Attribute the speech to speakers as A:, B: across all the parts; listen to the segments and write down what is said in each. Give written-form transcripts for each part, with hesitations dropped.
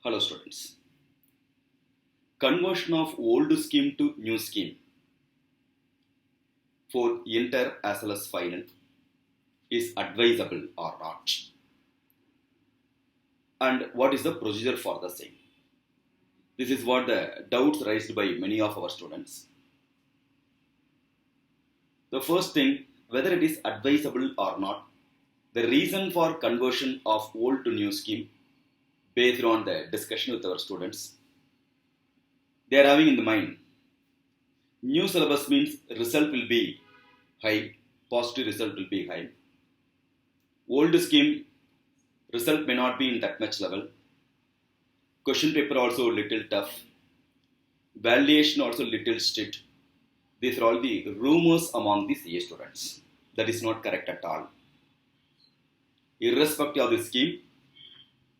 A: Hello students. Conversion of old scheme to new scheme for inter as well as final is advisable or not? And what is the procedure for the same? This is what the doubts raised by many of our students. The first thing, whether it is advisable or not, the reason for conversion of old to new scheme based on the discussion with our students, they are having in the mind new syllabus means result will be high, positive result will be high. Old scheme result may not be in that much level. Question paper also little tough. Valuation also little strict. These are all the rumors among the CA students. That is not correct at all. Irrespective of the scheme,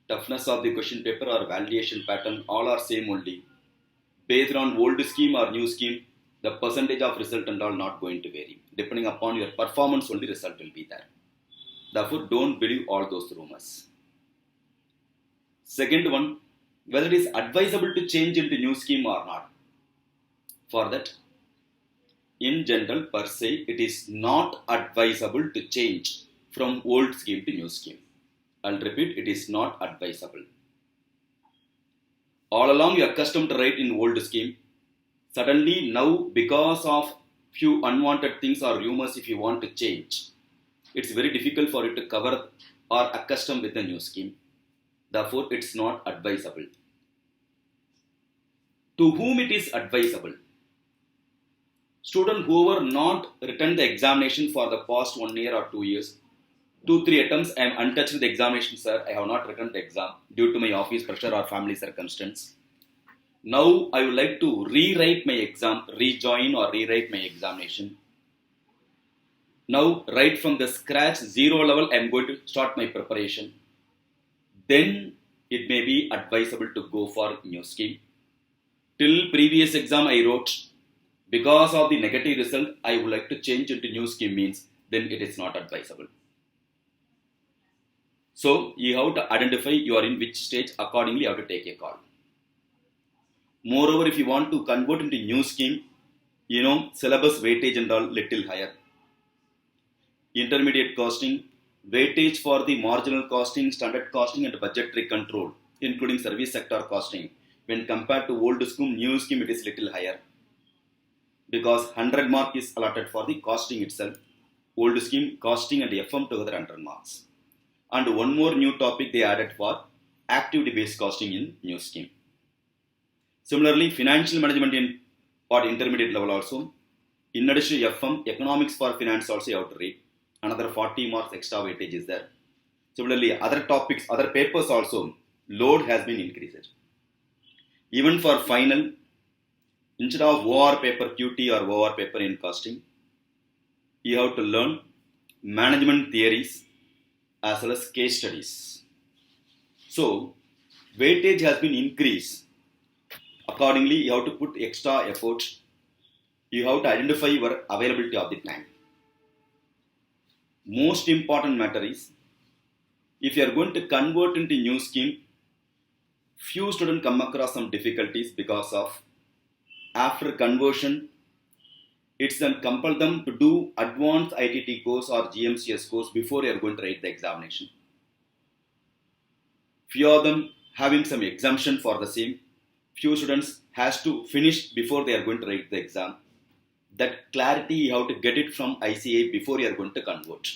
A: toughness of the question paper or validation pattern all are same only. Based on old scheme or new scheme, the percentage of result and all not going to vary. Depending upon your performance only result will be there. Therefore, don't believe all those rumors. Second one, whether it is advisable to change into new scheme or not. For that, in general, per se, it is not advisable to change from old scheme to new scheme. I'll repeat, it is not advisable. All along you are accustomed to write in old scheme. Suddenly now, because of few unwanted things or rumors, if you want to change, it's very difficult for you to cover or accustom with the new scheme. Therefore, it's not advisable. To whom it is advisable? Student whoever not written the examination for the past 1 year or 2 years, 2-3 attempts, I am untouched with the examination, sir. I have not written the exam due to my office pressure or family circumstance. Now I would like to rewrite my exam, rejoin or rewrite my examination. Now, right from the scratch, zero level, I am going to start my preparation. Then it may be advisable to go for new scheme. Till previous exam I wrote, because of the negative result, I would like to change into new scheme means, then it is not advisable. So, you have to identify you are in which stage, accordingly you have to take a call. Moreover, if you want to convert into new scheme, syllabus weightage and all little higher. Intermediate costing, weightage for the marginal costing, standard costing and budgetary control, including service sector costing. When compared to old scheme, new scheme, it is little higher. Because 100 mark is allotted for the costing itself. Old scheme, costing and FM together 100 marks. And one more new topic they added for activity based costing in new scheme. Similarly, financial management in for intermediate level also. In addition to FM, economics for finance also you have to read. Another 40 marks extra weightage is there. Similarly, other topics, other papers also, load has been increased. Even for final, instead of OR paper QT or OR paper in costing, you have to learn management theories as well as case studies. So, weightage has been increased. Accordingly, you have to put extra effort. You have to identify your availability of the time. Most important matter is, if you are going to convert into new scheme, few students come across some difficulties because of after conversion, it's then compel them to do advanced ITT course or GMCS course before you are going to write the examination. Few of them having some exemption for the same. Few students has to finish before they are going to write the exam. That clarity you have to get it from ICA before you are going to convert.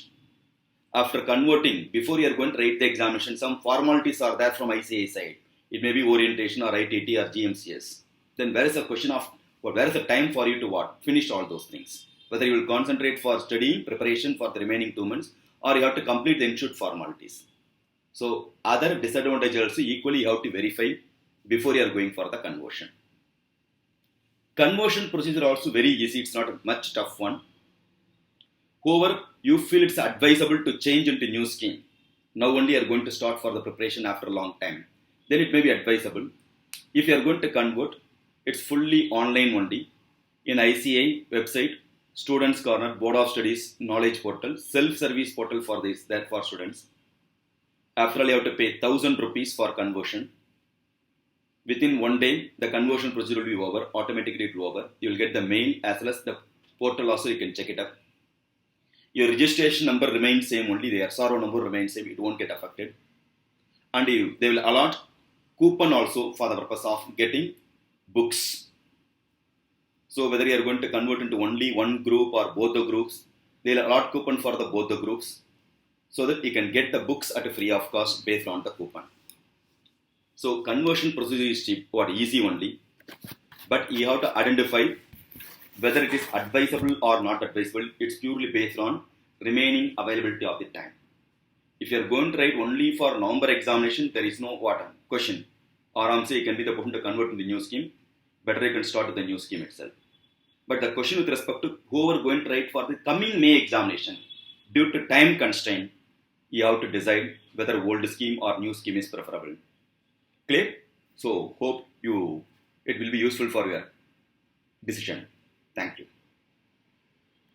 A: After converting, before you are going to write the examination, some formalities are there from ICA side. It may be orientation or ITT or GMCS. Then where is the question of, where is the time for you to what? Finish all those things. Whether you will concentrate for studying, preparation for the remaining 2 months, or you have to complete the ensured formalities. So other disadvantages also equally you have to verify before you are going for the conversion. Conversion procedure also very easy, it's not a much tough one. However, you feel it's advisable to change into new scheme. Now only you are going to start for the preparation after a long time. Then it may be advisable. If you are going to convert, it's fully online only. In ICA website, Students Corner, Board of Studies, Knowledge Portal, self-service portal for this, that for students. After all, you have to pay 1000 rupees for conversion. Within one day, the conversion procedure will be over, automatically it will over. You will get the mail as well as the portal also, you can check it up. Your registration number remains same only, the SRO number remains same, it won't get affected. And they will allot coupon also for the purpose of getting books. So whether you are going to convert into only one group or both the groups, they will allot coupon for the both the groups so that you can get the books at a free of cost based on the coupon. So conversion procedure is cheap, easy only, but you have to identify whether it is advisable or not advisable. It's purely based on remaining availability of the time. If you are going to write only for November examination, there is no question. Or say you can be the person to convert in the new scheme. Better you can start with the new scheme itself. But the question with respect to whoever going to write for the coming May examination, due to time constraint, you have to decide whether old scheme or new scheme is preferable. Clear? So hope it will be useful for your decision.